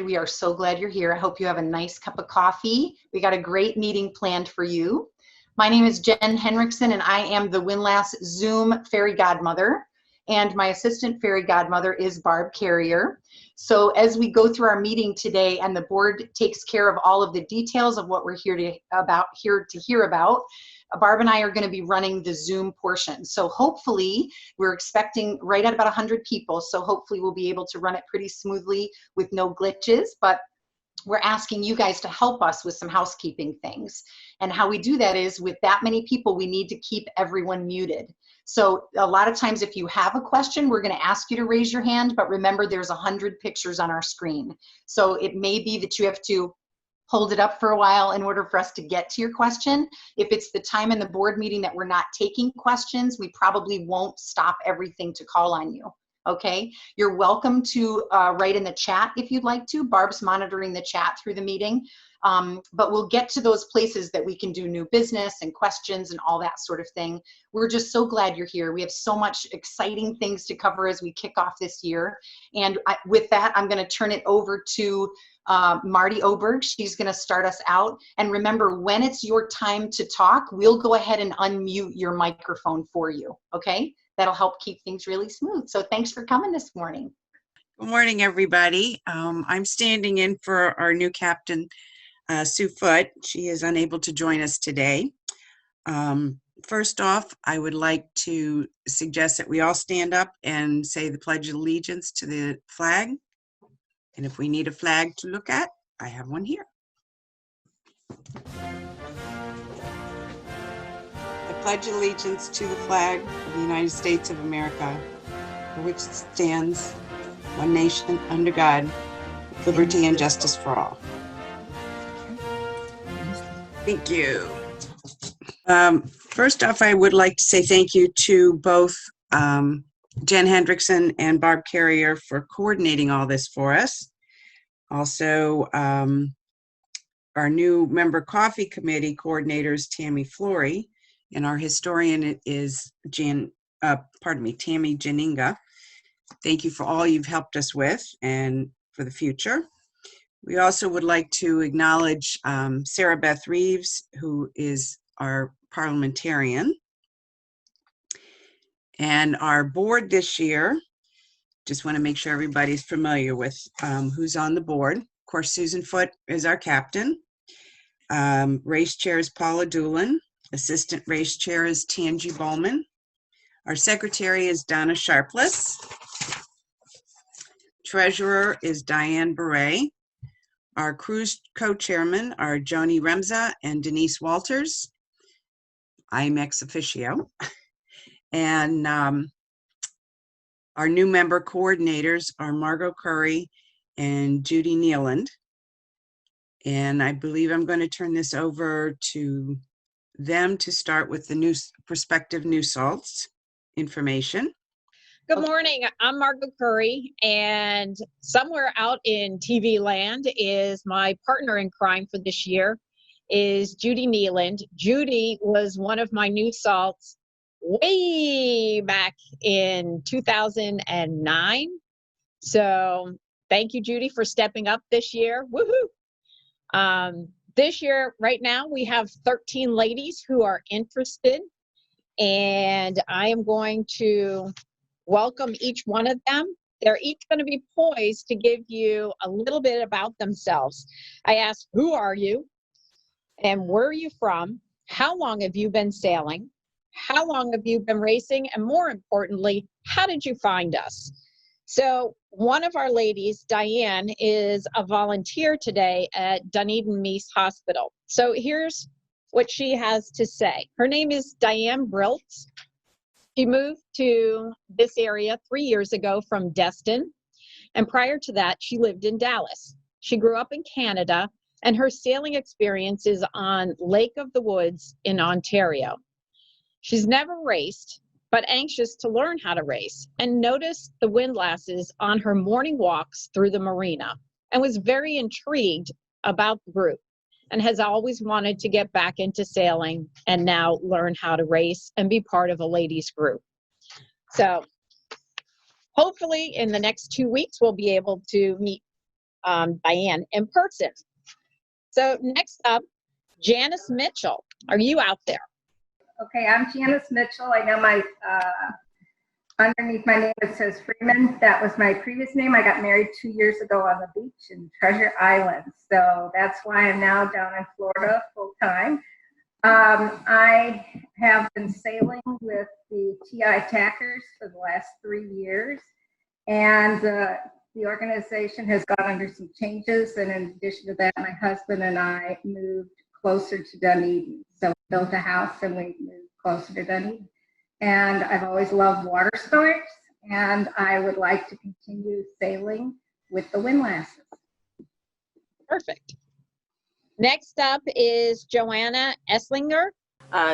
We are so glad you're here. I hope you have a nice cup of coffee. We got a great meeting planned for you. My name is Jen Henriksen, and I am the Windlass Zoom Fairy Godmother. And my assistant fairy godmother is Barb Carrier. So as we go through our meeting today, and the board takes care of all of the details of what we're here to hear about, Barb and I are going to be running the Zoom portion. So hopefully, we're expecting right at about 100 people. So hopefully we'll be able to run it pretty smoothly with no glitches. But we're asking you guys to help us with some housekeeping things. And how we do that is with that many people, we need to keep everyone muted. So a lot of times if you have a question, we're going to ask you to raise your hand, but remember there's 100 pictures on our screen. So it may be that you have to hold it up for a while in order for us to get to your question. If it's the time in the board meeting that we're not taking questions, we probably won't stop everything to call on you. Okay, you're welcome to write in the chat if you'd like to. Barb's monitoring the chat through the meeting, but we'll get to those places that we can do new business and questions and all that sort of thing. We're just so glad you're here. We have so much exciting things to cover as we kick off this year. And with that, I'm going to turn it over to Marty Oberg. She's going to start us out. And remember, when it's your time to talk, we'll go ahead and unmute your microphone for you. Okay? That'll help keep things really smooth. So thanks for coming this morning. Good morning, everybody. I'm standing in for our new captain, Sue Foote. She is unable to join us today. First off, I would like to suggest that we all stand up and say the Pledge of Allegiance to the flag. And if we need a flag to look at, I have one here. I pledge allegiance to the flag of the United States of America, for which it stands, one nation, under God, with liberty and justice for all. Thank you. First off, I would like to say thank you to both Jen Hendrickson and Barb Carrier for coordinating all this for us. Also, our new member coffee committee coordinators, Tammy Flory, and our historian is Tammy Janinga. Thank you for all you've helped us with and for the future. We also would like to acknowledge Sarah Beth Reeves, who is our parliamentarian. And our board this year, just want to make sure everybody's familiar with who's on the board. Of course, Susan Foote is our captain. Race chair is Paula Doolin. Assistant race chair is Tangi Bowman. Our secretary is Donna Sharpless. Treasurer is Diane Beret. Our cruise co-chairmen are Joni Remza and Denise Walters. I'm ex officio. And our new member coordinators are Margot Curry and Judy Nealand. And I believe I'm going to turn this over to them to start with the prospective new salts information. Good morning. I'm Margot Curry, and somewhere out in TV land is my partner in crime for this year is Judy Nealand. Judy was one of my new salts way back in 2009. So thank you, Judy, for stepping up this year. Woohoo! This year, right now, we have 13 ladies who are interested, and I am going to welcome each one of them. They're each going to be poised to give you a little bit about themselves. I asked, who are you? And where are you from? How long have you been sailing? How long have you been racing? And more importantly, how did you find us? So one of our ladies, Diane, is a volunteer today at Dunedin Meese Hospital. So here's what she has to say. Her name is Diane Briltz. She moved to this area 3 years ago from Destin. And prior to that, she lived in Dallas. She grew up in Canada, and her sailing experience is on Lake of the Woods in Ontario. She's never raced, but anxious to learn how to race, and noticed the Windlasses on her morning walks through the marina and was very intrigued about the group and has always wanted to get back into sailing and now learn how to race and be part of a ladies group. So hopefully in the next 2 weeks, we'll be able to meet Diane in person. So next up, Janice Mitchell. Are you out there? Okay, I'm Janice Mitchell. I know my underneath my name it says Freeman. That was my previous name. I got married 2 years ago on the beach in Treasure Island. So that's why I'm now down in Florida full time. I have been sailing with the TI Tackers for the last 3 years, and the organization has gone under some changes. And in addition to that, my husband and I moved closer to Dunedin. So we built a house and we moved closer to Dunedin. And I've always loved water sports, and I would like to continue sailing with the Windlasses. Perfect. Next up is Joanna Esslinger.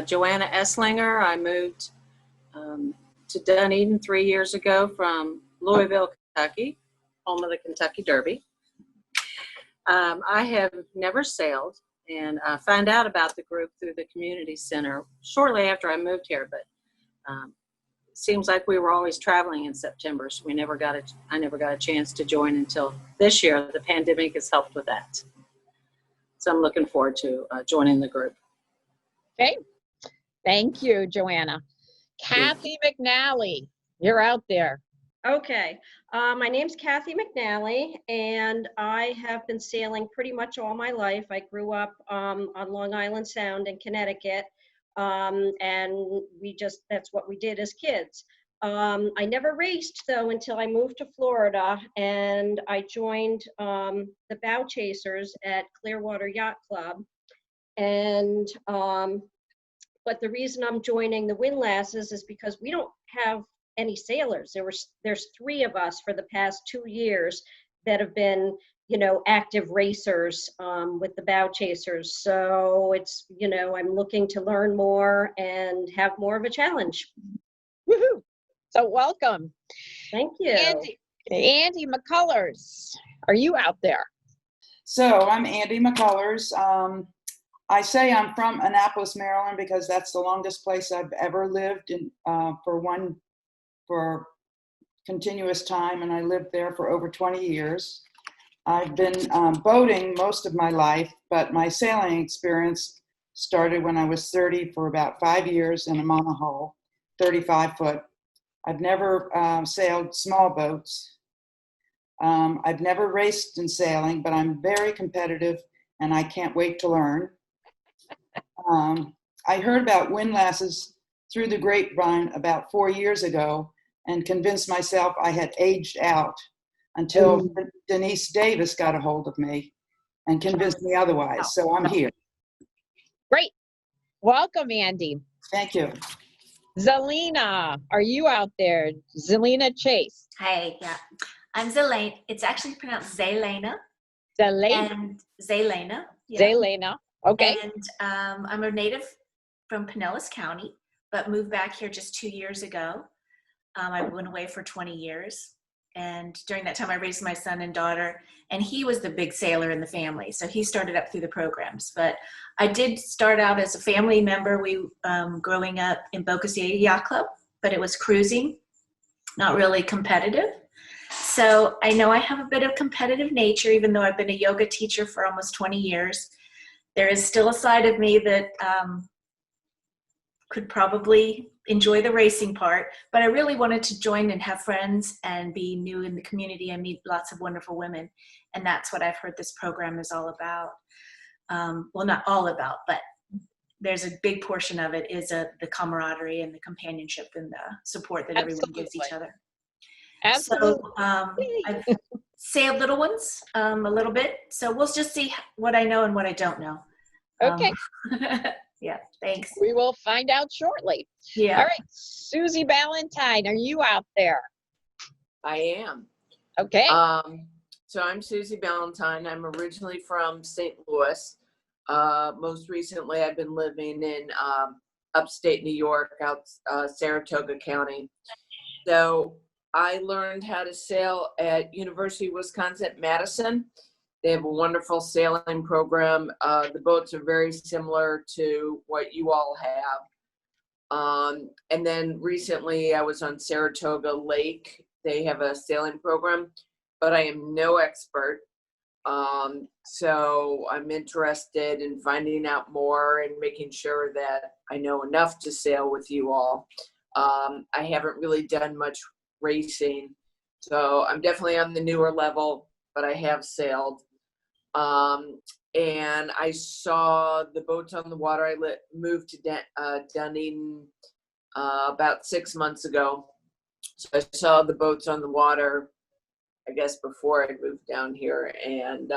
Joanna Esslinger. I moved to Dunedin 3 years ago from Louisville, Kentucky, home of the Kentucky Derby. I have never sailed, and I found out about the group through the community center shortly after I moved here, but it seems like we were always traveling in September, so I never got a chance to join until this year. The pandemic has helped with that. So I'm looking forward to joining the group. Okay. Thank you, Joanna. Kathy McNally, you're out there. Okay, my name's Kathy McNally, and I have been sailing pretty much all my life. I grew up on Long Island Sound in Connecticut, and that's what we did as kids. I never raced, though, until I moved to Florida, and I joined the Bow Chasers at Clearwater Yacht Club. And but the reason I'm joining the Windlasses is because we don't have any sailors. There's 3 of us for the past 2 years that have been, active racers with the Bow Chasers. So it's, I'm looking to learn more and have more of a challenge. Woohoo! So welcome. Thank you. Andy McCullers, are you out there? So I'm Andy McCullers. I say I'm from Annapolis, Maryland, because that's the longest place I've ever lived in for continuous time, and I lived there for over 20 years. I've been boating most of my life, but my sailing experience started when I was 30 for about 5 years in a monohull, 35 foot. I've never sailed small boats. I've never raced in sailing, but I'm very competitive and I can't wait to learn. I heard about Windlasses through the grapevine about 4 years ago and convinced myself I had aged out until Denise Davis got a hold of me and convinced me otherwise. So I'm here. Great. Welcome, Andy. Thank you. Zelina, are you out there? Zelina Chase. Hi, yeah. I'm Zelena. It's actually pronounced Zelena. Zelena. And Zelena. Yeah. Zelena. Okay. And I'm a native from Pinellas County, but moved back here just 2 years ago. I went away for 20 years. And during that time, I raised my son and daughter, and he was the big sailor in the family. So he started up through the programs. But I did start out as a family member. We growing up in Boca City Yacht Club, but it was cruising, not really competitive. So I know I have a bit of competitive nature, even though I've been a yoga teacher for almost 20 years. There is still a side of me that could probably enjoy the racing part, but I really wanted to join and have friends and be new in the community and meet lots of wonderful women. And that's what I've heard this program is all about. Well, not all about, but there's a big portion of it is the camaraderie and the companionship and the support that everyone gives each other. Absolutely. So I've sailed little ones a little bit. So we'll just see what I know and what I don't know. Okay. Yeah, thanks. We will find out shortly. Yeah. All right. Susie Ballantyne, are you out there? I am. Okay. So I'm Susie Ballantyne. I'm originally from St. Louis. Most recently, I've been living in upstate New York, out Saratoga County. So I learned how to sail at University of Wisconsin-Madison. They have a wonderful sailing program. The boats are very similar to what you all have. And then recently I was on Saratoga Lake. They have a sailing program, but I am no expert. So I'm interested in finding out more and making sure that I know enough to sail with you all. I haven't really done much racing, so I'm definitely on the newer level, but I have sailed. And I saw the boats on the water. I moved to Dunedin about 6 months ago. So I saw the boats on the water, I guess, before I moved down here, and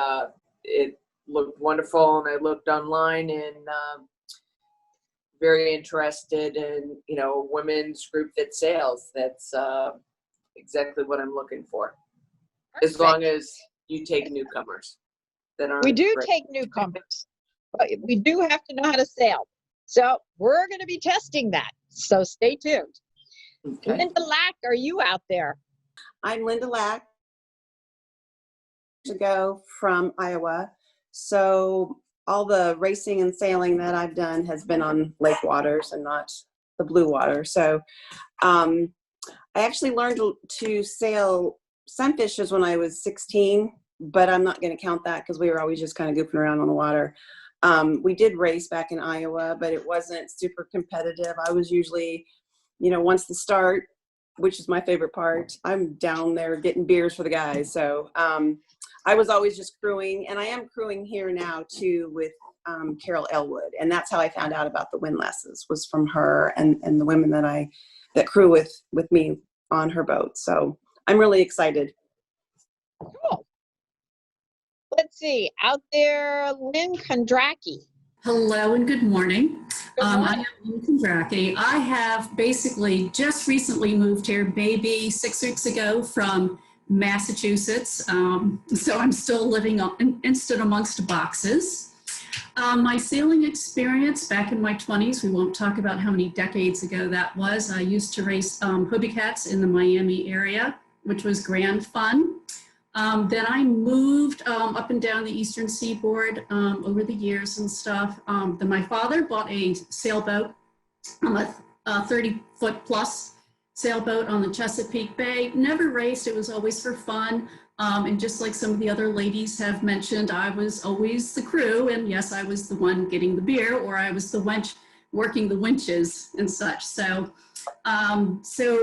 it looked wonderful. And I looked online and very interested in, a women's group that sails. That's exactly what I'm looking for. As long as you take newcomers that aren't. We do great. take newcomers, but we do have to know how to sail. So we're going to be testing that. So stay tuned. Okay. Linda Lack, are you out there? I'm Linda Lack, ago from Iowa. So all the racing and sailing that I've done has been on lake waters and not the blue water. So I actually learned to sail sunfishes when I was 16, but I'm not going to count that because we were always just kind of goofing around on the water. We did race back in Iowa, but it wasn't super competitive. I was usually, once the start, which is my favorite part, I'm down there getting beers for the guys. So I was always just crewing, and I am crewing here now too with Carol Elwood, and that's how I found out about the Windlasses, was from her and the women that crew with me on her boat. So I'm really excited. Cool. Let's see, out there, Lynn Kondracki. Hello and good morning. Good morning. I am Lynn Kondracki. I have basically just recently moved here, maybe 6 weeks ago, from Massachusetts. So I'm still living instant amongst boxes. My sailing experience back in my 20s, we won't talk about how many decades ago that was. I used to race Hobie Cats in the Miami area, which was grand fun. Then I moved up and down the eastern seaboard over the years and stuff. Then my father bought a sailboat, a 30-foot plus sailboat on the Chesapeake Bay. Never raced, it was always for fun. And just like some of the other ladies have mentioned, I was always the crew, and yes, I was the one getting the beer, or I was the wench working the winches and such. So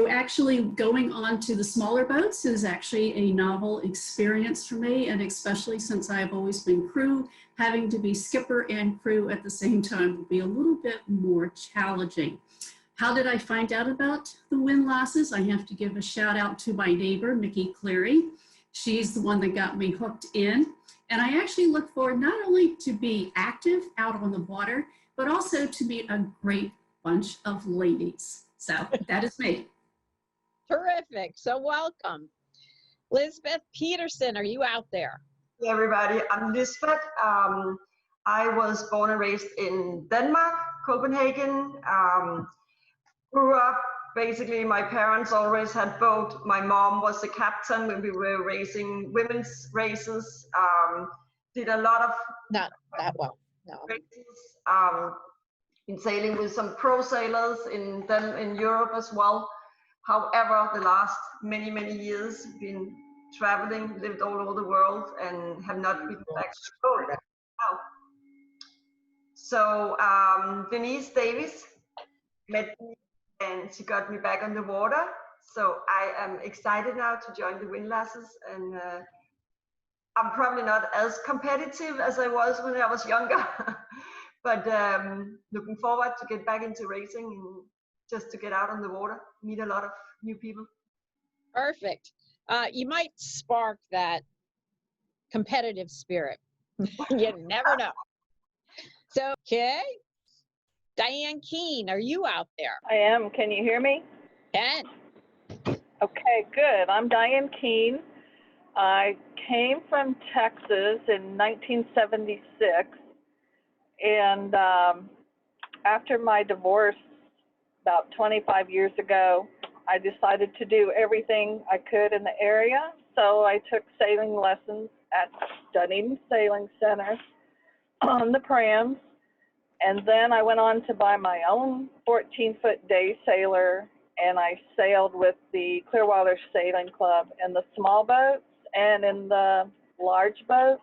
actually going on to the smaller boats is actually a novel experience for me, and especially since I've always been crew, having to be skipper and crew at the same time will be a little bit more challenging. How did I find out about the Windlasses? I have to give a shout out to my neighbor, Mickey Cleary. She's the one that got me hooked in. And I actually look forward not only to be active out on the water, but also to meet a great bunch of ladies. So that is me. Terrific. So welcome. Lisbeth Peterson, are you out there? Hey everybody, I'm Lisbeth. I was born and raised in Denmark, Copenhagen. Grew up, basically my parents always had boat. My mom was the captain when we were racing women's races. Did a lot of Not that well, no. races. Been sailing with some pro sailors in Europe as well. However, the last many years been traveling, lived all over the world, and have not been back to boat. Wow. So Denise Davis met me and she got me back on the water. So I am excited now to join the Windlasses, and I'm probably not as competitive as I was when I was younger, but looking forward to get back into racing and just to get out on the water, meet a lot of new people. Perfect. You might spark that competitive spirit. You never know. So, okay. Diane Keene, are you out there? I am. Can you hear me? Ken. Okay, good. I'm Diane Keene. I came from Texas in 1976, and after my divorce about 25 years ago, I decided to do everything I could in the area. So I took sailing lessons at Dunedin Sailing Center on the prams. And then I went on to buy my own 14-foot day sailor, and I sailed with the Clearwater Sailing Club in the small boats and in the large boats.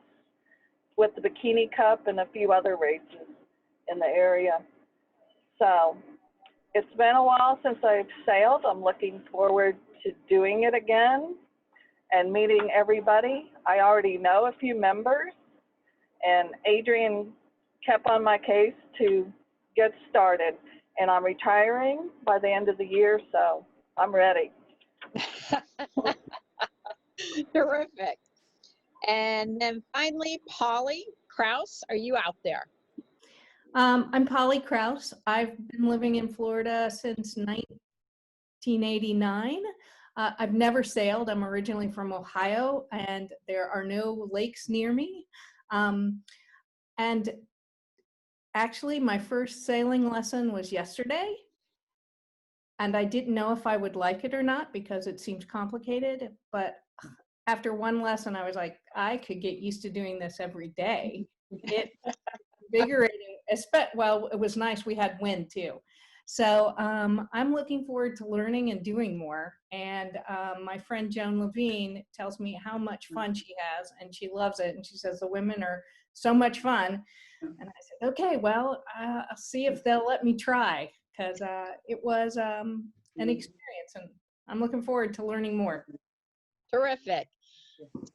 with the Bikini Cup and a few other races in the area. So it's been a while since I've sailed. I'm looking forward to doing it again and meeting everybody. I already know a few members, and Adrian kept on my case to get started. And I'm retiring by the end of the year, so I'm ready. Terrific. And then finally, Polly Kraus, are you out there? I'm Polly Kraus. I've been living in Florida since 1989. I've never sailed. I'm originally from Ohio, and there are no lakes near me. And actually, my first sailing lesson was yesterday, and I didn't know if I would like it or not because it seemed complicated. But after one lesson, I was like, I could get used to doing this every day. It's invigorating. Well, it was nice. We had wind too. So I'm looking forward to learning and doing more. And my friend Joan Levine tells me how much fun she has, and she loves it. And she says the women are so much fun. And I said, okay, well, I'll see if they'll let me try, because it was an experience, and I'm looking forward to learning more. Terrific.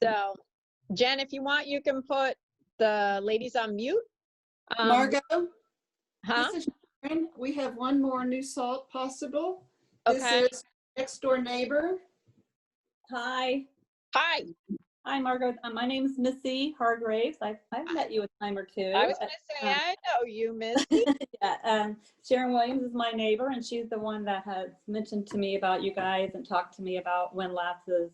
So, Jen, if you want, you can put the ladies on mute. Margot, huh? This is Sharon. We have one more new salt possible. Okay. This is next door neighbor. Hi. Hi. Hi, Margot. My name is Missy Hargraves. I've met you a time or two. I was going to say, I know you, Missy. Yeah, Sharon Williams is my neighbor, and she's the one that has mentioned to me about you guys and talked to me about Windlasses.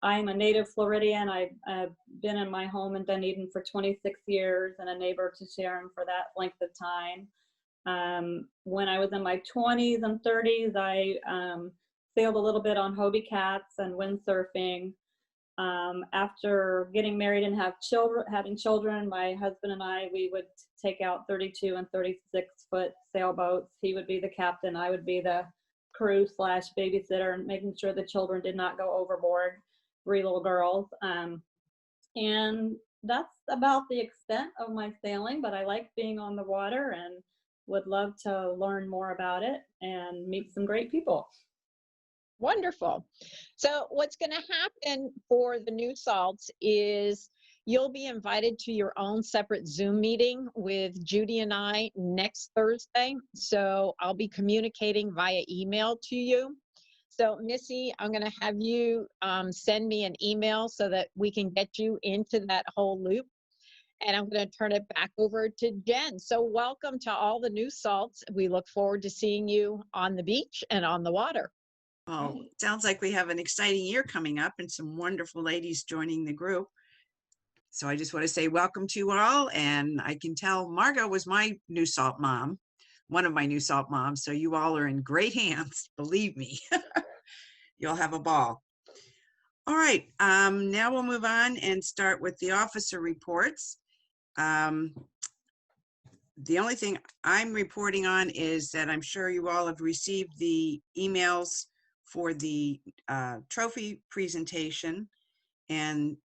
I'm a native Floridian. I've been in my home in Dunedin for 26 years and a neighbor to Sharon for that length of time. When I was in my 20s and 30s, I sailed a little bit on Hobie Cats and windsurfing. After getting married and having children, my husband and I, we would take out 32 and 36 foot sailboats. He would be the captain. I would be the crew / babysitter, and making sure the children did not go overboard. 3 little girls. And that's about the extent of my sailing, but I like being on the water and would love to learn more about it and meet some great people. Wonderful. So what's going to happen for the new salts is you'll be invited to your own separate Zoom meeting with Judy and I next Thursday. So I'll be communicating via email to you. So Missy, I'm going to have you send me an email so that we can get you into that whole loop. And I'm going to turn it back over to Jen. So welcome to all the new salts. We look forward to seeing you on the beach and on the water. Oh, sounds like we have an exciting year coming up and some wonderful ladies joining the group. So I just want to say welcome to you all. And I can tell Margot was my new salt mom, one of my new salt moms. So you all are in great hands, believe me. You'll have a ball. All right, now we'll move on and start with the officer reports. The only thing I'm reporting on is that I'm sure you all have received the emails for the trophy presentation, and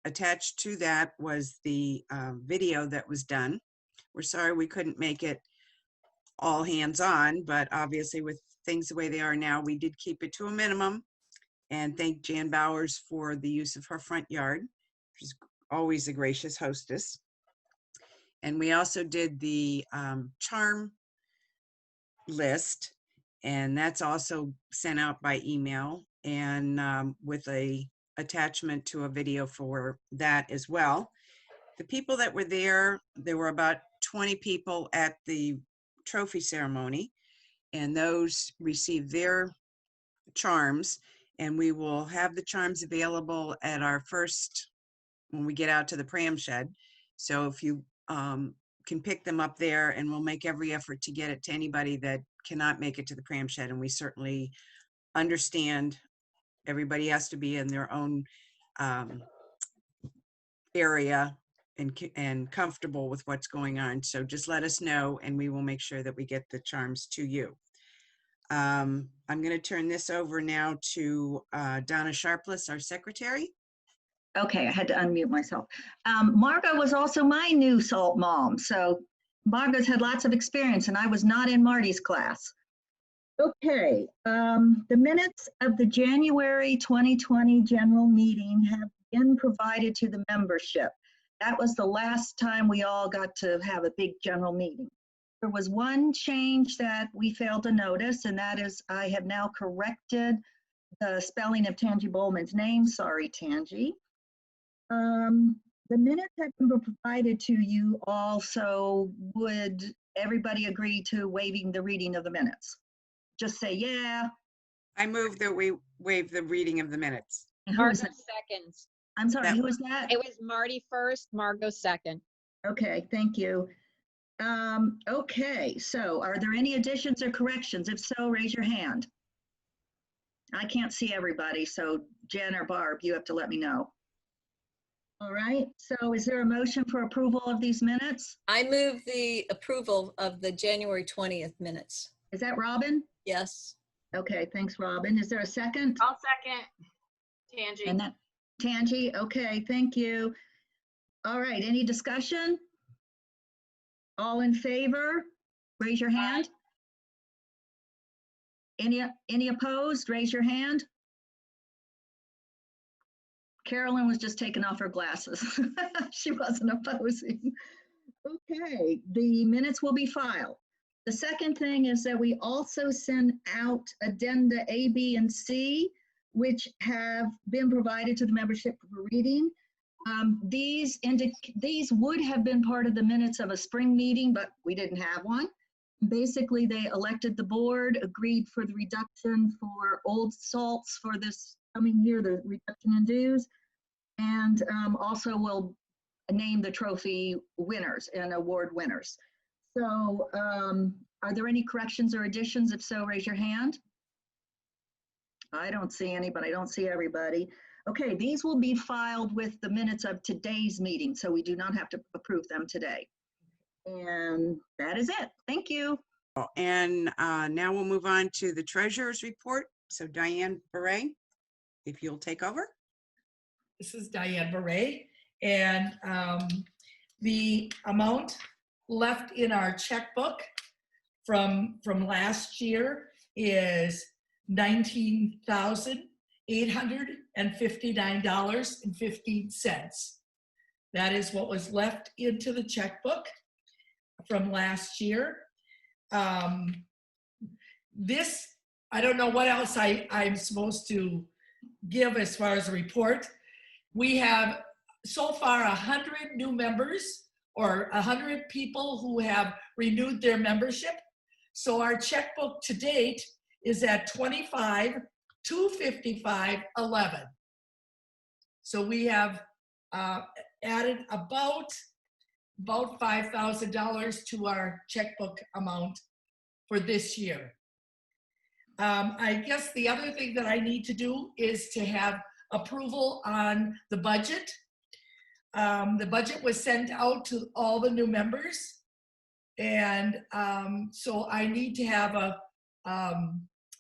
attached to that was the video that was done. We're sorry we couldn't make it all hands-on, but obviously with things the way they are now, we did keep it to a minimum. And thank Jan Bowers for the use of her front yard. She's always a gracious hostess. And we also did the charm list, and that's also sent out by email, and with a attachment to a video for that as well. The people that were there were about 20 people at the trophy ceremony, and those received their charms, and we will have the charms available at our first, when we get out to the pram shed. So if you can pick them up there, and we'll make every effort to get it to anybody that cannot make it to the pram shed. And we certainly understand everybody has to be in their own area and comfortable with what's going on. So just let us know, and we will make sure that we get the charms to you. I'm going to turn this over now to Donna Sharpless, our secretary. Okay, I had to unmute myself. Margot was also my new SALT mom. So Margot's had lots of experience and I was not in Marty's class. Okay, the minutes of the January 2020 general meeting have been provided to the membership. That was the last time we all got to have a big general meeting. There was one change that we failed to notice, and that is I have now corrected the spelling of Tangi Bowman's name. Sorry, Tangi. The minutes have been provided to you all, so would everybody agree to waiving the reading of the minutes? Just say, yeah. I move that we waive the reading of the minutes. And Margot seconds. I'm sorry, who was that? It was Marty first, Margot second. Okay, thank you. Okay, so are there any additions or corrections? If so, raise your hand. I can't see everybody, so Jen or Barb, you have to let me know. All right, so is there a motion for approval of these minutes? I move the approval of the January 20th minutes. Is that Robin? Yes. Okay, thanks, Robin. Is there a second? I'll second. Tangi. And that, Tangi, okay, thank you. All right, any discussion? All in favor? Raise your hand. Any opposed? Raise your hand. Carolyn was just taking off her glasses. She wasn't opposing. Okay, the minutes will be filed. The second thing is that we also send out addenda A, B, and C, which have been provided to the membership for reading. These would have been part of the minutes of a spring meeting, but we didn't have one. Basically, they elected the board, agreed for the reduction for old salts for this coming year, the reduction in dues, and also will name the trophy winners and award winners. So are there any corrections or additions? If so, raise your hand. I don't see any, but I don't see everybody. Okay, these will be filed with the minutes of today's meeting, so we do not have to approve them today. And that is it. Thank you. And now we'll move on to the treasurer's report. So Diane Beret, if you'll take over. This is Diane Beret, and the amount left in our checkbook from last year is $19,859.15. That is what was left into the checkbook from last year. This, I don't know what else I'm supposed to give as far as a report. We have so far 100 new members, or 100 people who have renewed their membership. So our checkbook to date is at $25,255.11. So we have added about $5,000 to our checkbook amount for this year. I guess the other thing that I need to do is to have approval on the budget. The budget was sent out to all the new members, and so I need to have a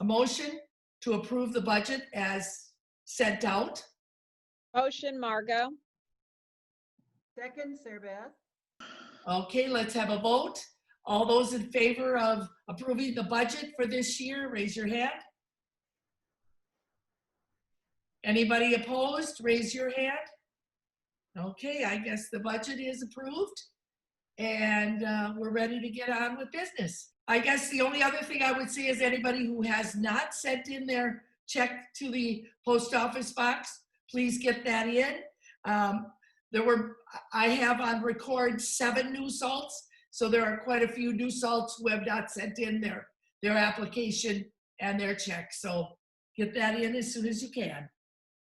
motion to approve the budget as sent out. Motion, Margot. Second, Sarah Beth. Okay, let's have a vote. All those in favor of approving the budget for this year, raise your hand. Anybody opposed, raise your hand. Okay, I guess the budget is approved, and we're ready to get on with business. I guess the only other thing I would say is anybody who has not sent in their check to the post office box, please get that in. I have on record 7 new salts, so there are quite a few new salts who have not sent in their application and their check. So get that in as soon as you can.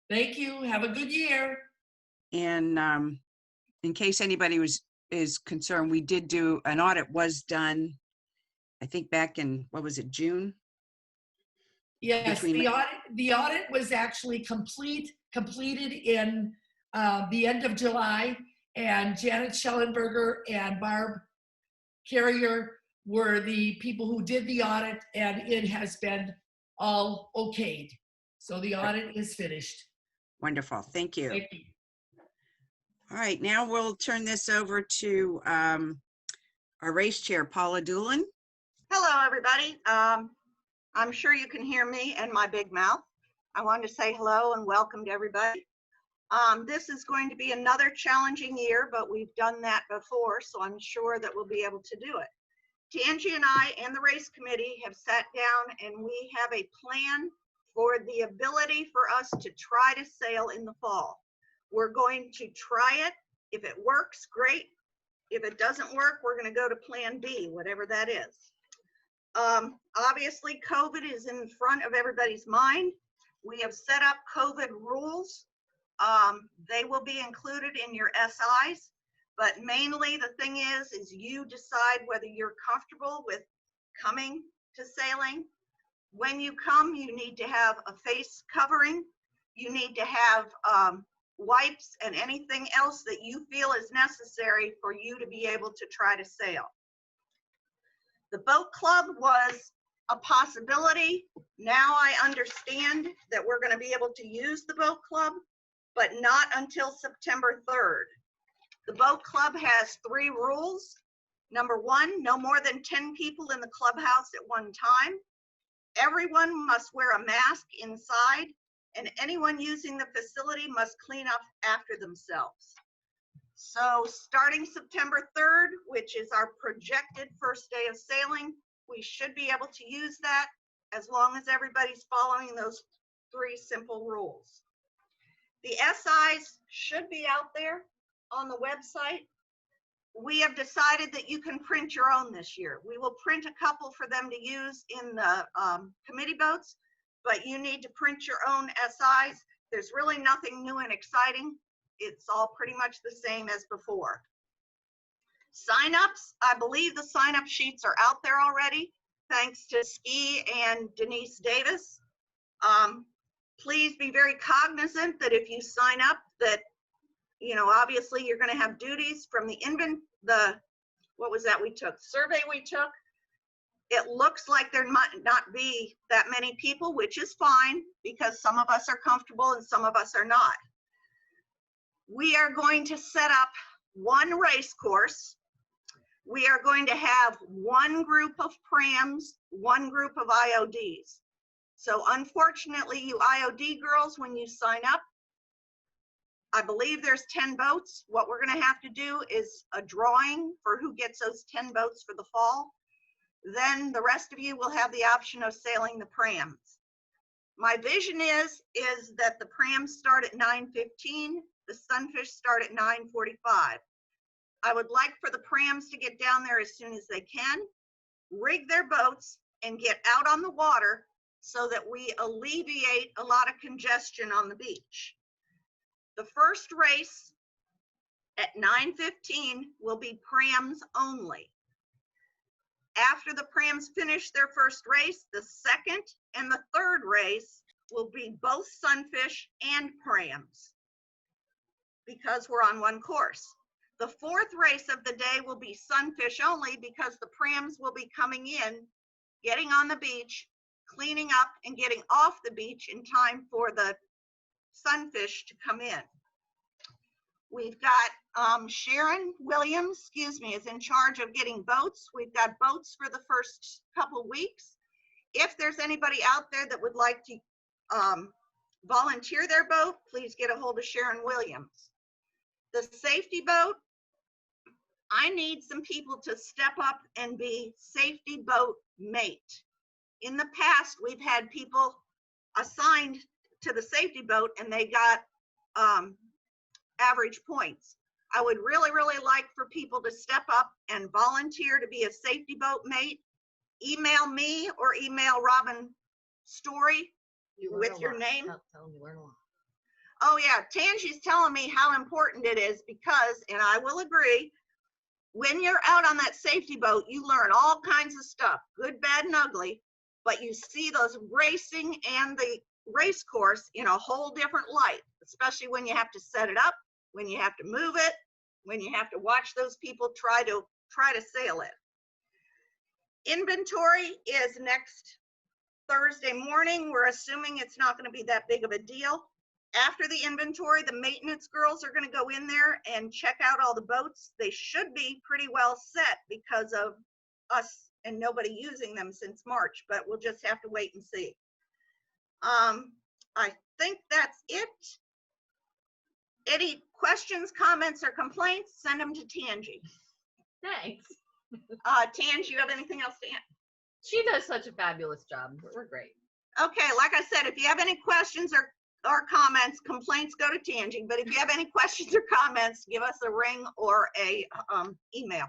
Thank you. Have a good year. And in case anybody is concerned, we did do an audit was done, I think back in, what was it, June? Yes, the audit was actually completed in the end of July, and Janet Schellenberger and Barb Carrier were the people who did the audit, and it has been all okayed. So the audit is finished. Wonderful. Thank you. Thank you. All right, now we'll turn this over to our race chair, Paula Doolin. Hello, everybody. I'm sure you can hear me and my big mouth. I wanted to say hello and welcome to everybody. This is going to be another challenging year, but we've done that before, so I'm sure that we'll be able to do it. Tangi and I and the race committee have sat down and we have a plan for the ability for us to try to sail in the fall. We're going to try it. If it works, great. If it doesn't work, we're going to go to plan B, whatever that is. Obviously, COVID is in front of everybody's mind. We have set up COVID rules. They will be included in your SIs, but mainly the thing is you decide whether you're comfortable with coming to sailing. When you come, you need to have a face covering. You need to have wipes and anything else that you feel is necessary for you to be able to try to sail. The boat club was a possibility. Now I understand that we're going to be able to use the boat club, but not until September 3rd. The boat club has 3 rules. Number 1, no more than 10 people in the clubhouse at one time. Everyone must wear a mask inside, and anyone using the facility must clean up after themselves. So starting September 3rd, which is our projected first day of sailing, we should be able to use that as long as everybody's following those 3 simple rules. The SIs should be out there on the website. We have decided that you can print your own this year. We will print a couple for them to use in the committee boats, but you need to print your own SIs. There's really nothing new and exciting. It's all pretty much the same as before. Sign-ups, I believe the sign-up sheets are out there already, thanks to Ski and Denise Davis. Please be very cognizant that if you sign up that, you know, obviously you're going to have duties from the what was that we took? Survey we took. It looks like there might not be that many people, which is fine because some of us are comfortable and some of us are not. We are going to set up 1 race course. We are going to have 1 group of prams, 1 group of IODs. So unfortunately, you IOD girls, when you sign up, I believe there's 10 boats. What we're going to have to do is a drawing for who gets those 10 boats for the fall. Then the rest of you will have the option of sailing the prams. My vision is that the prams start at 9:15, the sunfish start at 9:45. I would like for the prams to get down there as soon as they can, rig their boats, and get out on the water so that we alleviate a lot of congestion on the beach. The first race at 9:15 will be prams only. After the prams finish their first race, the second and the third race will be both sunfish and prams because we're on 1 course. The 4th race of the day will be sunfish only because the prams will be coming in, getting on the beach, cleaning up, and getting off the beach in time for the sunfish to come in. We've got Sharon Williams, is in charge of getting boats. We've got boats for the first couple weeks. If there's anybody out there that would like to volunteer their boat, please get a hold of Sharon Williams. The safety boat, I need some people to step up and be safety boat mate. In the past, we've had people assigned to the safety boat and they got average points. I would really, really like for people to step up and volunteer to be a safety boat mate. Email me or email Robin Story with your name. Oh yeah, Tangi's telling me how important it is because, and I will agree, when you're out on that safety boat, you learn all kinds of stuff, good, bad, and ugly, but you see those racing and the race course in a whole different light, especially when you have to set it up, when you have to move it, when you have to watch those people try to sail it. Inventory is next Thursday morning. We're assuming it's not going to be that big of a deal. After the inventory, the maintenance girls are gonna go in there and check out all the boats. They should be pretty well set because of us and nobody using them since March, but we'll just have to wait and see. I think that's it. Any questions, comments, or complaints, send them to Tangi. Thanks. Tangi, you have anything else to add? She does such a fabulous job. We're great. Okay, like I said, if you have any questions or comments, complaints, go to Tangi. But if you have any questions or comments, give us a ring or a email.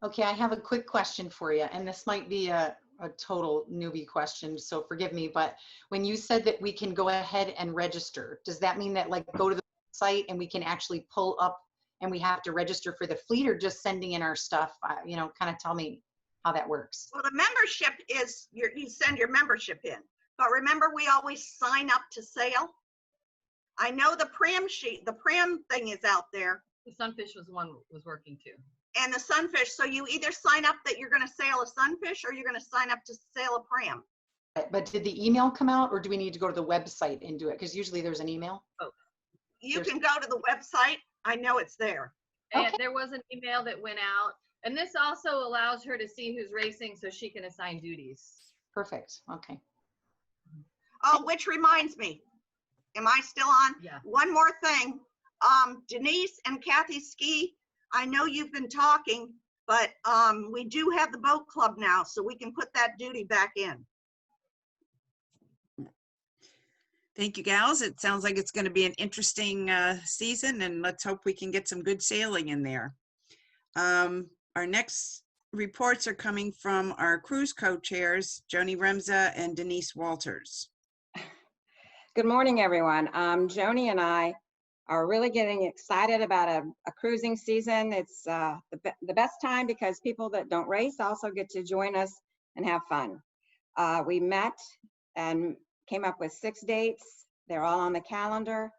Okay, I have a quick question for you, and this might be a total newbie question, so forgive me, but when you said that we can go ahead and register, does that mean that like go to the site and we can actually pull up and we have to register for the fleet, or just sending in our stuff? You know, kind of tell me how that works. Well, the membership is, you send your membership in, but remember we always sign up to sail. I know the pram sheet, the pram thing is out there. The Sunfish was one was working too. And the Sunfish, so you either sign up that you're gonna sail a Sunfish or you're gonna sign up to sail a pram. But did the email come out, or do we need to go to the website and do it? Because usually there's an email. Oh, you can go to the website. I know it's there. And there was an email that went out, and this also allows her to see who's racing so she can assign duties. Perfect. Okay. Oh, which reminds me, am I still on? Yeah. One more thing. Denise and Kathy Ski, I know you've been talking, but we do have the boat club now, so we can put that duty back in. Thank you, gals. It sounds like it's going to be an interesting season, and let's hope we can get some good sailing in there. Our next reports are coming from our cruise co-chairs, Joni Remza and Denise Walters. Good morning, everyone. Joni and I are really getting excited about a cruising season. It's the best time because people that don't race also get to join us and have fun. We met and came up with 6 dates. They're all on the calendar.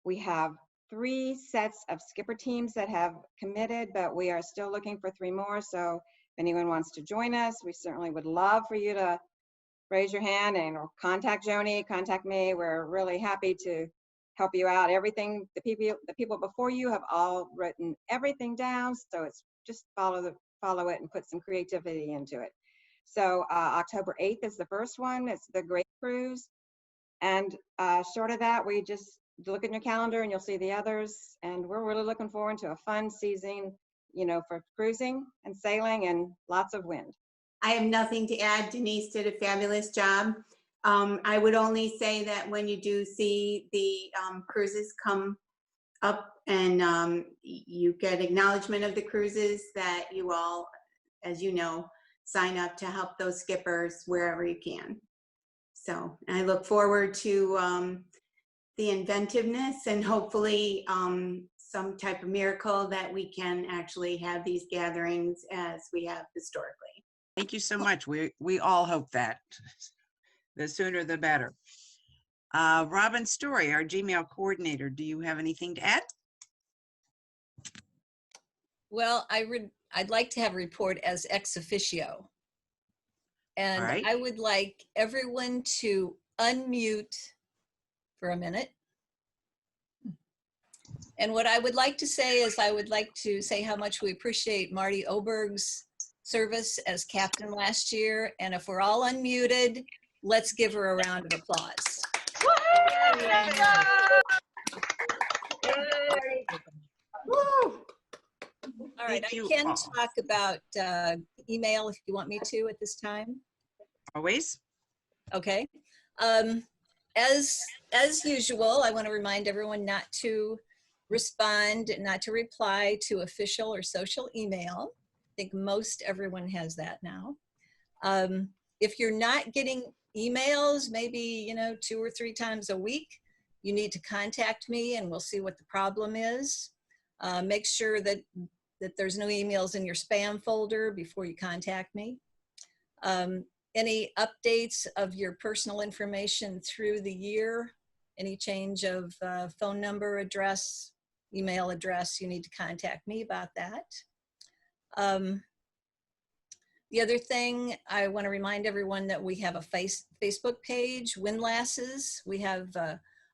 We have 3 sets of skipper teams that have committed, but we are still looking for 3 more. So if anyone wants to join us, we certainly would love for you to raise your hand and or contact Joni, contact me. We're really happy to help you out. Everything, the people before you have all written everything down, so it's just follow it and put some creativity into it. So October 8th is the first one. It's the Great Cruise. And short of that, we just look at your calendar and you'll see the others. And we're really looking forward to a fun season, you know, for cruising and sailing and lots of wind. I have nothing to add. Denise did a fabulous job. I would only say that when you do see the cruises come up and you get acknowledgement of the cruises, that you all, as you know, sign up to help those skippers wherever you can. So I look forward to the inventiveness and hopefully some type of miracle that we can actually have these gatherings as we have historically. Thank you so much. We all hope that. The sooner the better. Robin Story, our Gmail coordinator, do you have anything to add? Well, I'd like to have a report as ex officio. And All right. I would like everyone to unmute for a minute. And what I would like to say is I would like to say how much we appreciate Marty Oberg's service as captain last year. And if we're all unmuted, let's give her a round of applause. All right, I can talk about email if you want me to at this time. Always. Okay. As usual, I want to remind everyone not to respond, not to reply to official or social email. I think most everyone has that now. If you're not getting emails, maybe 2 or 3 times a week, you need to contact me and we'll see what the problem is. Make sure that there's no emails in your spam folder before you contact me. Any updates of your personal information through the year, any change of phone number, address, email address, you need to contact me about that. The other thing, I want to remind everyone that we have a Facebook page, Windlasses. We have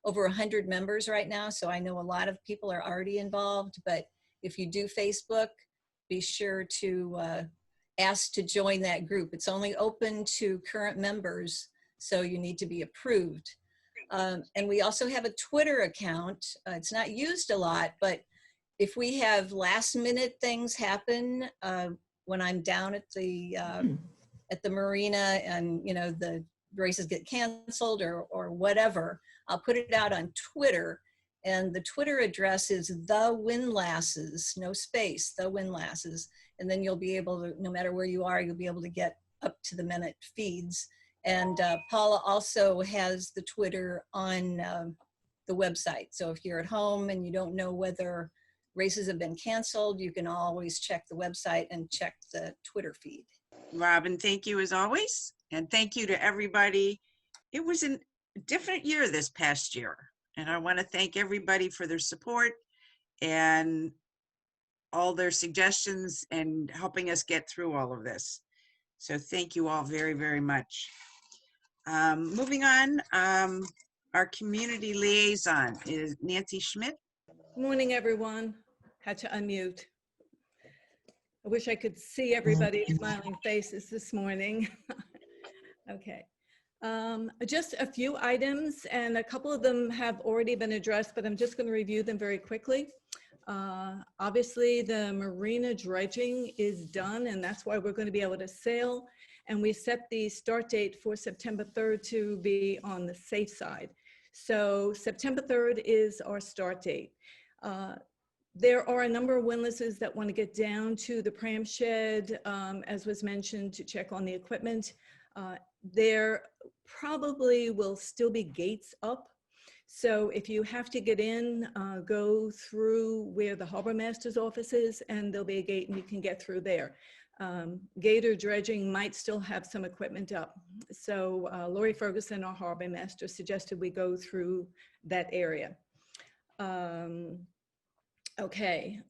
over 100 members right now, so I know a lot of people are already involved, but if you do Facebook, be sure to ask to join that group. It's only open to current members, so you need to be approved. And we also have a Twitter account. It's not used a lot, but if we have last minute things happen, when I'm down at the marina and, you know, the races get canceled or whatever, I'll put it out on Twitter. And the Twitter address is TheWindlasses, no space, TheWindlasses. And then you'll be able to, no matter where you are, you'll be able to get up to the minute feeds. And Paula also has the Twitter on the website. So if you're at home and you don't know whether races have been canceled, you can always check the website and check the Twitter feed. Robin, thank you as always. And thank you to everybody. It was a different year this past year. And I want to thank everybody for their support and all their suggestions and helping us get through all of this. So thank you all very, very much. Moving on, our community liaison is Nancy Schmidt. Good morning, everyone. Had to unmute. I wish I could see everybody's smiling faces this morning. Okay. Just a few items, and a couple of them have already been addressed, but I'm just going to review them very quickly. Obviously, the marina dredging is done, and that's why we're going to be able to sail. And we set the start date for September 3rd to be on the safe side. So September 3rd is our start date. There are a number of windlasses that want to get down to the pram shed, as was mentioned, to check on the equipment. There probably will still be gates up. So if you have to get in, go through where the harbor master's office is, and there'll be a gate and you can get through there. Gator dredging might still have some equipment up. So Lori Ferguson, our harbor master, suggested we go through that area. Okay,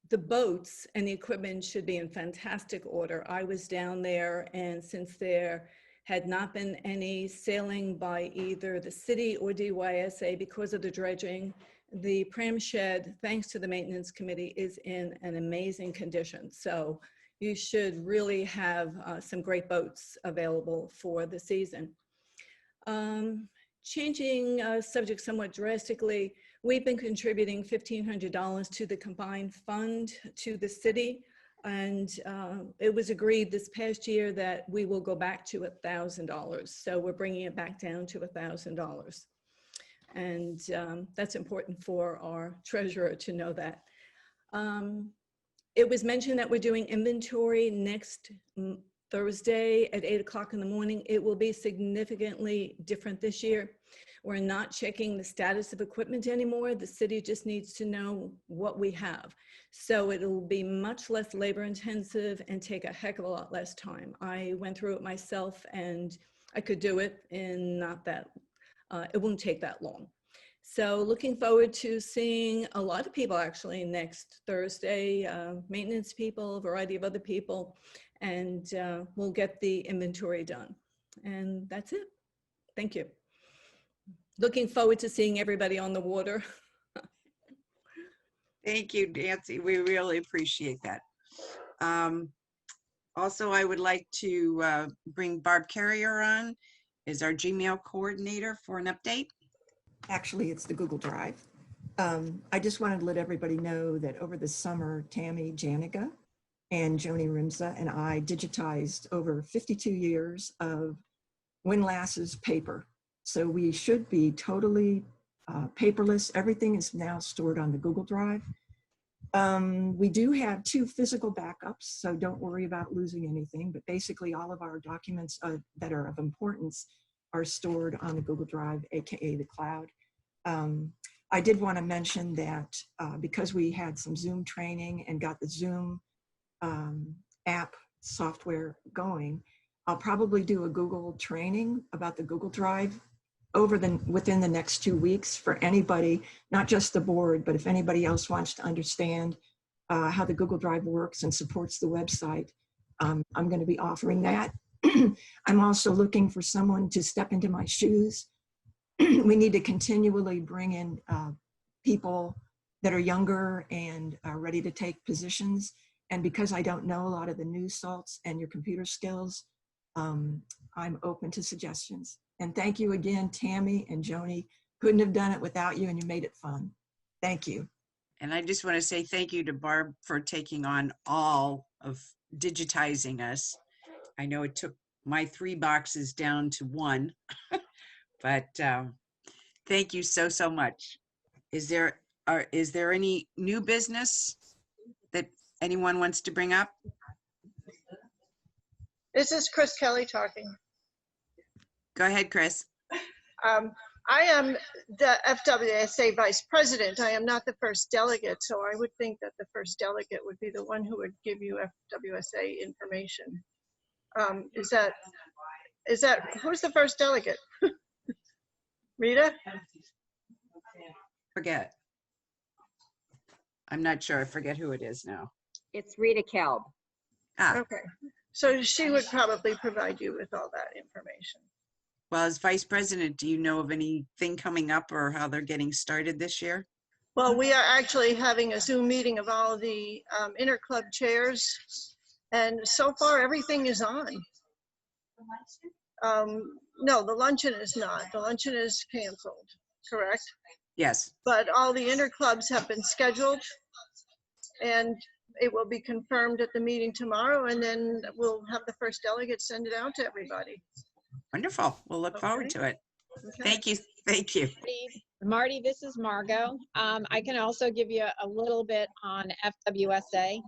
the boats and the equipment should be in fantastic order. I was down there, and since there had not been any sailing by either the city or DYSA because of the dredging, the pram shed, thanks to the maintenance committee, is in an amazing condition. So you should really have some great boats available for the season. Changing subject somewhat drastically, we've been contributing $1,500 to the combined fund to the city. And it was agreed this past year that we will go back to $1,000. So we're bringing it back down to $1,000. And that's important for our treasurer to know that. It was mentioned that we're doing inventory next Thursday at 8 o'clock in the morning. It will be significantly different this year. We're not checking the status of equipment anymore. The city just needs to know what we have. So it'll be much less labor intensive and take a heck of a lot less time. I went through it myself and I could do it in not that, it won't take that long. So looking forward to seeing a lot of people actually next Thursday, maintenance people, a variety of other people, and we'll get the inventory done. And that's it. Thank you. Looking forward to seeing everybody on the water. Thank you, Nancy. We really appreciate that. Also, I would like to bring Barb Carrier on as our Gmail coordinator for an update. Actually, it's the Google Drive. I just wanted to let everybody know that over the summer, Tammy Janiga and Joni Rimza and I digitized over 52 years of Windlasses paper. So we should be totally paperless. Everything is now stored on the Google Drive. We do have 2 physical backups, so don't worry about losing anything, but basically all of our documents that are of importance are stored on the Google Drive, AKA the cloud. I did want to mention that because we had some Zoom training and got the Zoom app software going, I'll probably do a Google training about the Google Drive within the next 2 weeks for anybody, not just the board, but if anybody else wants to understand how the Google Drive works and supports the website, I'm going to be offering that. I'm also looking for someone to step into my shoes we need to continually bring in people that are younger and are ready to take positions. And because I don't know a lot of the new salts and your computer skills, I'm open to suggestions. And thank you again, Tammy and Joni. Couldn't have done it without you, and you made it fun. Thank you. And I just want to say thank you to Barb for taking on all of digitizing us. I know it took my 3 boxes down to 1, but thank you so, so much. Is there any new business that anyone wants to bring up? This is Chris Kelly talking. Go ahead, Chris. I am the FWSA Vice President. I am not the first delegate, so I would think that the first delegate would be the one who would give you FWSA information. Is that who's the first delegate? Rita? Forget. I'm not sure. I forget who it is now. It's Rita Kelb. Ah. Okay. So she would probably provide you with all that information. Well, as Vice President, do you know of anything coming up or how they're getting started this year? Well, we are actually having a Zoom meeting of all the interclub chairs, and so far everything is on. No, the luncheon is not. The luncheon is canceled, correct? Yes. But all the interclubs have been scheduled, and it will be confirmed at the meeting tomorrow, and then we'll have the first delegate send it out to everybody. Wonderful. We'll look forward to it. Okay. Thank you. Thank you. Marty, this is Margot. I can also give you a little bit on FWSA.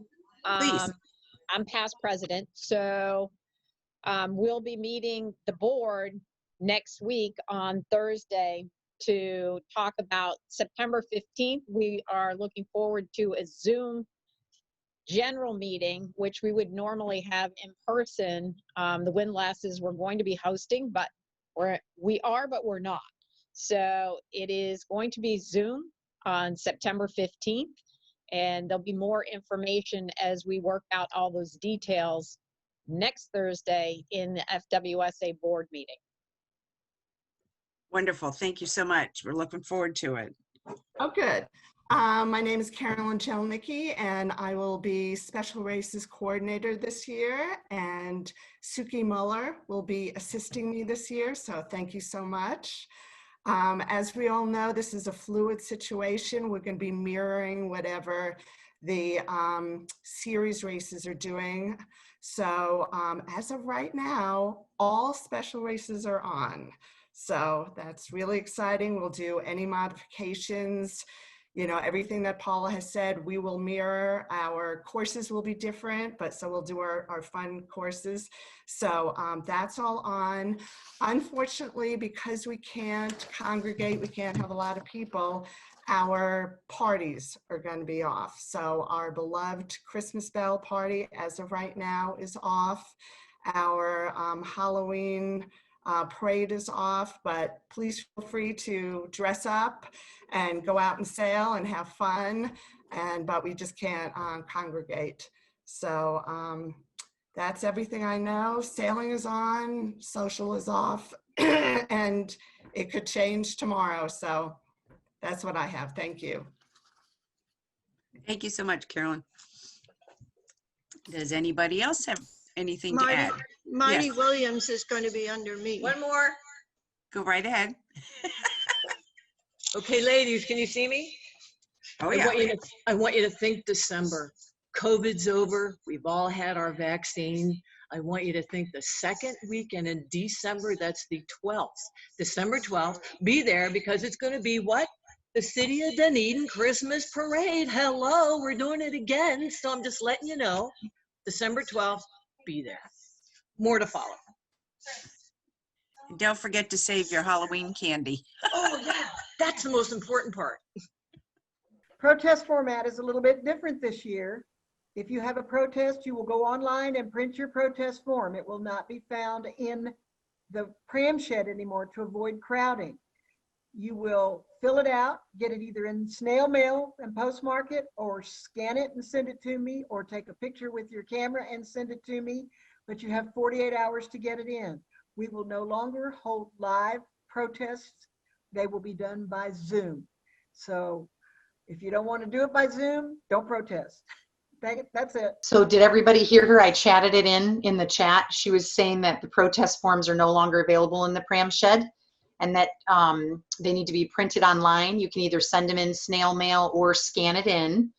Please. I'm past president, so we'll be meeting the board next week on Thursday to talk about September 15th. We are looking forward to a Zoom general meeting, which we would normally have in person. The Windlasses were going to be hosting, but we are, but we're not. So it is going to be Zoom on September 15th, and there'll be more information as we work out all those details next Thursday in the FWSA board meeting. Wonderful. Thank you so much. We're looking forward to it. Oh, good. My name is Carolyn Chelnicki, and I will be Special Races Coordinator this year, and Suki Muller will be assisting me this year, so thank you so much. As we all know, this is a fluid situation. We're going to be mirroring whatever the series races are doing. So as of right now, all special races are on. So that's really exciting. We'll do any modifications, you know, everything that Paula has said, we will mirror. Our courses will be different, but so we'll do our fun courses. So that's all on. Unfortunately, because we can't congregate, we can't have a lot of people, our parties are going to be off. So our beloved Christmas Bell party, as of right now, is off. Our Halloween parade is off, but please feel free to dress up and go out and sail and have fun, but we just can't congregate. So that's everything I know. Sailing is on, social is off, and it could change tomorrow. So that's what I have. Thank you. Thank you so much, Carolyn. Does anybody else have anything Marty, to add? Marty Yes. Williams is going to be under me. One more. Go right ahead. Okay, ladies, can you see me? Oh, I yeah. want you to think December. COVID's over. We've all had our vaccine. I want you to think the second weekend in December, that's the 12th. December 12th, be there because it's going to be what? The City of Dunedin Christmas Parade. Hello, we're doing it again. So I'm just letting you know, December 12th, be there. More to follow. Don't forget to save your Halloween candy. Oh, yeah, that's the most important part. Protest format is a little bit different this year. If you have a protest, you will go online and print your protest form. It will not be found in the pram shed anymore to avoid crowding. You will fill it out, get it either in snail mail and postmark it, or scan it and send it to me, or take a picture with your camera and send it to me, but you have 48 hours to get it in. We will no longer hold live protests they will be done by Zoom. So if you don't want to do it by Zoom, don't protest. That's it. So did everybody hear her? I chatted it in the chat. She was saying that the protest forms are no longer available in the Pram Shed, and that they need to be printed online. You can either send them in snail mail or scan it in.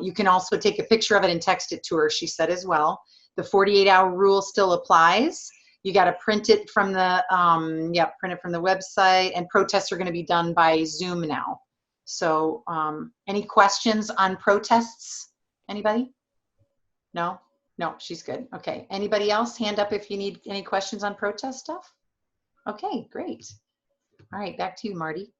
You can also take a picture of it and text it to her, she said as well. The 48-hour rule still applies. You got to print it from the print it from the website, and protests are going to be done by Zoom now. So any questions on protests? Anybody? No? No, she's good. Okay. Anybody else? Hand up if you need any questions on protest stuff. Okay, great. All right, back to you, Marty.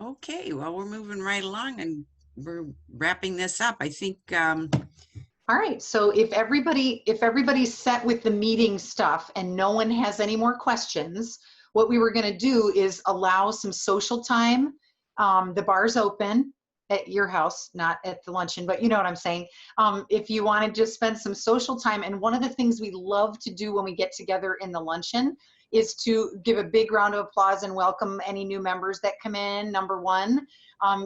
Okay, well, we're moving right along and we're wrapping this up. I think. All right, so if everybody's set with the meeting stuff and no one has any more questions, what we were going to do is allow some social time. The bar's open at your house, not at the luncheon, but you know what I'm saying. If you want to just spend some social time, and one of the things we love to do when we get together in the luncheon is to give a big round of applause and welcome any new members that come in, number one.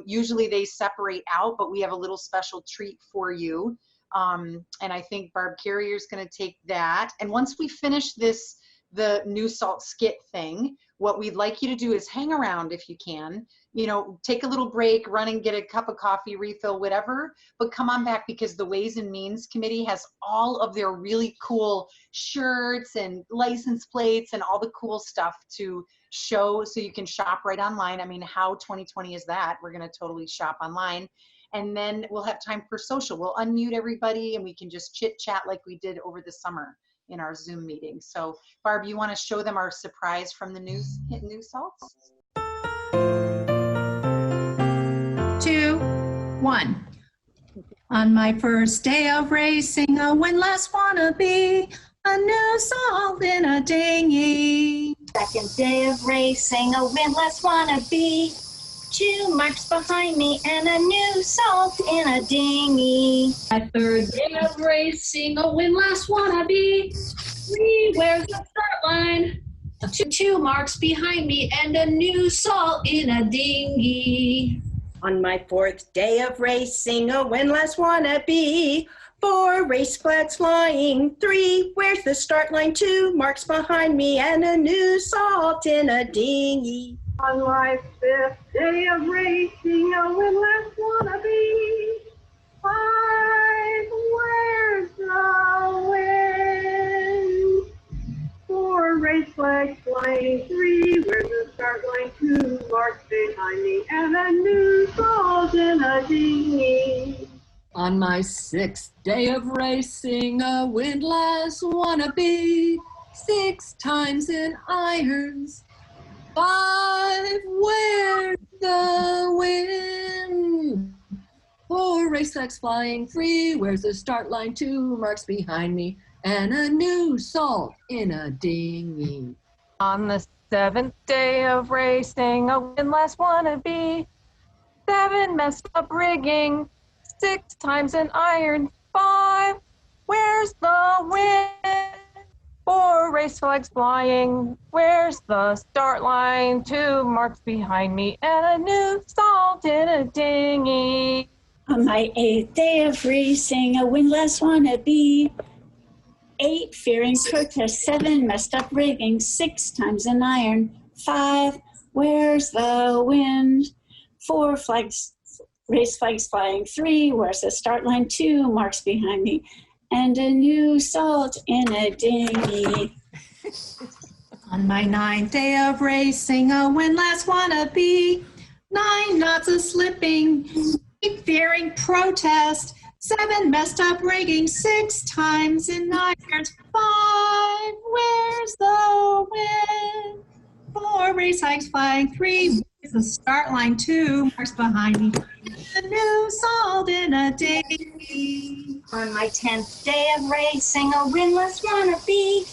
Usually they separate out, but we have a little special treat for you. And I think Barb Carrier is going to take that. And once we finish the new salt skit thing, what we'd like you to do is hang around if you can, you know, take a little break, run and get a cup of coffee, refill, whatever, but come on back because the Ways and Means Committee has all of their really cool shirts and license plates and all the cool stuff to show, so you can shop right online. I mean, how 2020 is that? We're going to totally shop online. And then we'll have time for social. We'll unmute everybody and we can just chit chat like we did over the summer in our Zoom meeting. So Barb, you want to show them our surprise from the new salts? 2, 1. On my first day of racing, a windlass wannabe, a new salt in a dinghy. Second day of racing, a windlass wannabe, 2 marks behind me and a new salt in a dinghy. My third day of racing, a windlass wannabe, 3 wears the start line, 2 marks behind me and a new salt in a dinghy. On my 4th day of racing, a windlass wannabe, 4 race flags flying, 3 wears the start line, 2 marks behind me and a new salt in a dinghy. On my 5th day of racing, a windlass wannabe, 5 wears the wind, 4 race flags flying, 3 wears the start line, 2 marks behind me and a new salt in a dinghy. On my 6th day of racing, a windlass wannabe, 6 times in irons, 5 wears the wind, 4 race flags flying, 3 wears the start line, 2 marks behind me, and a new salt in a dinghy. On the 7th day of racing, a windlass wannabe, 7 messed up rigging, 6 times in iron, 5 wears the wind, 4 race flags flying, where's the start line, 2 marks behind me, and a new salt in a dinghy. On my 8th day of racing, a windlass wannabe, 8 fearing protest, 7 messed up rigging, 6 times in iron, 5 where's the wind, 4 flags, race flags flying, 3 where's the start line, 2 marks behind me, and a new salt in a dinghy. On my 9th day of racing, a windlass wannabe, 9 knots of slipping, 8 fearing protest, 7 messed up rigging, 6 times in irons, 5 where's the wind, 4 race flags flying, 3 where's the start line, 2 marks behind me, a new salt in a dinghy. On my 10th day of racing, a windlass wannabe,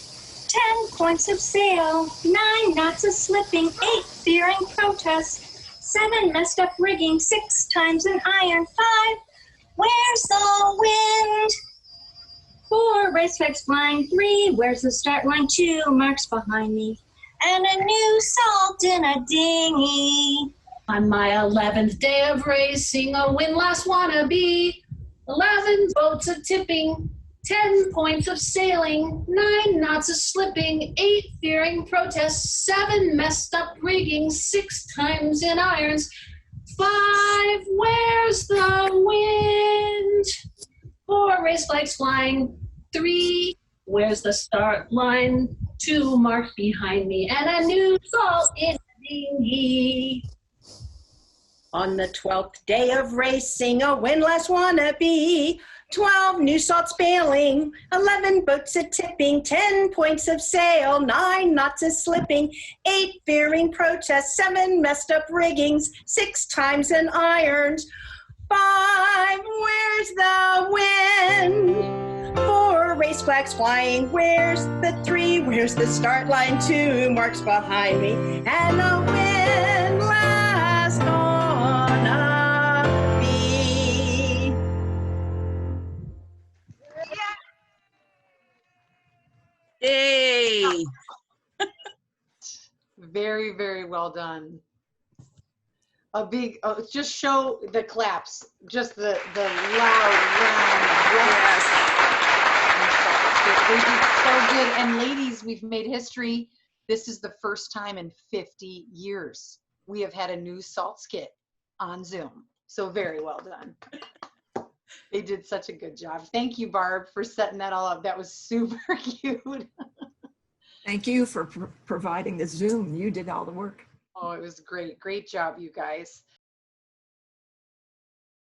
10 points of sail, 9 knots of slipping, 8 fearing protest, 7 messed up rigging, 6 times in iron, 5 where's the wind, 4 race flags flying, 3 where's the start line, 2 marks behind me, and a new salt in a dinghy. On my 11th day of racing, a windlass wannabe. 11 boats a tipping, 10 points of sailing, 9 knots of slipping, 8 fearing protests, 7 messed up rigging, 6 times in irons, 5 where's the wind? 4 race flags flying, 3 where's the start line? 2 marked behind me, and a new salt in the dinghy. On the 12th day of racing, a windlass wannabe. 12 new salts bailing, 11 boats a tipping, 10 points of sail, 9 knots a slipping, 8 veering protests, 7 messed up riggings, 6 times in irons, 5 where's the wind? 4 race flags flying, where's the 3? Where's the start line? 2 marks behind me, and a windlass gonna be. Yay! Very, very well done. A big, just show the claps, just the loud, round, yes. They did so good. And ladies, we've made history. This is the first time in 50 years we have had a new salt skit on Zoom. So very well done. They did such a good job. Thank you, Barb, for setting that all up. That was super cute. Thank you for providing the Zoom. You did all the work. Oh, it was great. Great job, you guys.